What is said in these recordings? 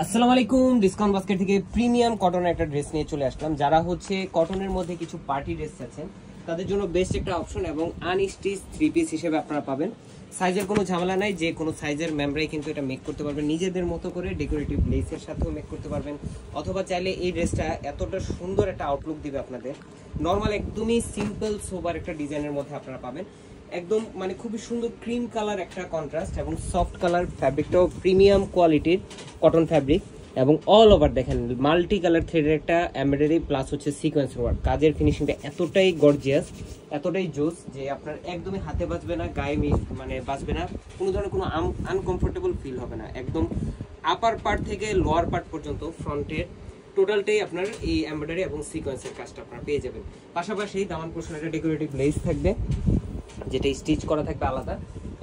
আসসালামু আলাইকুম। Discount basket থেকে প্রিমিয়াম কটনের একটা ড্রেস নিয়ে চলে আসলাম। যারা হচ্ছে কটনের মধ্যে কিছু পার্টি ড্রেস আছেন তাদের জন্য বেস্ট একটা অপশন এবং আনস্টিচ 3 পিস হিসেবে আপনারা পাবেন। সাইজের কোনো ঝামেলা নাই, যে কোনো সাইজের মেমব্রাই কিন্তু এটা মেক করতে পারবেন নিজেদের মতো করে, ডেকোরেটিভ লেসের সাথেও মেক করতে পারবেন। অথবা চাইলে এই ড্রেসটা এতটা সুন্দর একটা আউটলুক দিবে আপনাদের, নর্মাল একদমই সিম্পল সোবার একটা ডিজাইনের মধ্যে আপনারা পাবেন। একদম মানে খুবই সুন্দর ক্রিম কালার একটা কন্ট্রাস্ট এবং সফট কালার, ফ্যাব্রিকটাও প্রিমিয়াম কোয়ালিটির কটন ফ্যাব্রিক এবং অল ওভার দেখেন মাল্টি কালার থ্রেডের একটা এমব্রয়ডারি প্লাস হচ্ছে সিকোয়েন্স ওয়ার্ক। কাজের ফিনিশিংটা এতটাই গর্জিয়াস, এতটাই জোস যে আপনার একদমই হাতে বাজবে না, গায়ে মানে বাজবে না, কোনো ধরনের কোনো আনকমফোর্টেবল ফিল হবে না। একদম আপার পার্ট থেকে লোয়ার পার্ট পর্যন্ত ফ্রন্টের টোটালটাই আপনার এই এমব্রয়ডারি এবং সিকোয়েন্সের কাজটা আপনারা পেয়ে যাবেন। পাশাপাশি দামান পোর্শনে একটা ডেকোরেটিভ লেস থাকবে যেটা স্টিচ করা থাকবে আলাদা,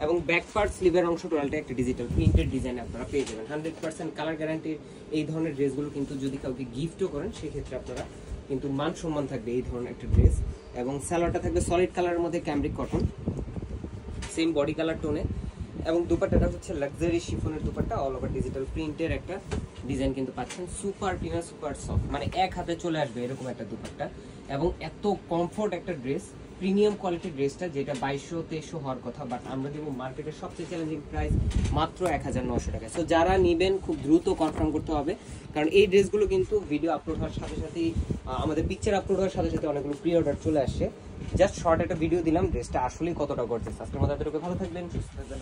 এবং ব্যাক পার্ট স্লিভের অংশ টোটালটা একটা ডিজিটাল প্রিন্টেড ডিজাইন আপনারা পেয়ে যাবেন। 100% কালার গ্যারান্টির এই ধরনের ড্রেসগুলো কিন্তু যদি কাউকে গিফটও করেন সেক্ষেত্রে আপনারা কিন্তু মান সম্মান থাকবে এই ধরনের একটা ড্রেস। এবং সালোয়ারটা থাকবে সলিড কালারের মধ্যে cambric cotton, same body colour টোনে, এবং দুপাট্টাটা হচ্ছে লাক্সারি শিফনের দুপাট্টা, অল ওভার ডিজিটাল প্রিন্টের একটা ডিজাইন কিন্তু পাচ্ছেন। সুপার টিনা সুপার সফট, মানে এক হাতে চলে আসবে এরকম একটা দুপাট্টা, এবং এত কমফোর্ট একটা ড্রেস, প্রিমিয়াম কোয়ালিটির ড্রেসটা যেটা 2200-2300 হওয়ার কথা, বাট আমরা দেবো মার্কেটের সবচেয়ে চ্যালেঞ্জিং প্রাইস মাত্র 1900 টাকা। সো যারা নেবেন খুব দ্রুত কনফার্ম করতে হবে, কারণ এই ড্রেসগুলো কিন্তু ভিডিও আপলোড হওয়ার সাথে সাথেই আমাদের পিকচার আপলোড হওয়ার সাথে সাথে অনেকগুলো প্রি অর্ডার চলে আসছে। জাস্ট শর্ট একটা ভিডিও দিলাম, ড্রেসটা আসলেই কতটা গর্জিয়াস। আজকের মধ্যে ভালো থাকবেন, সুস্থ থাকবেন।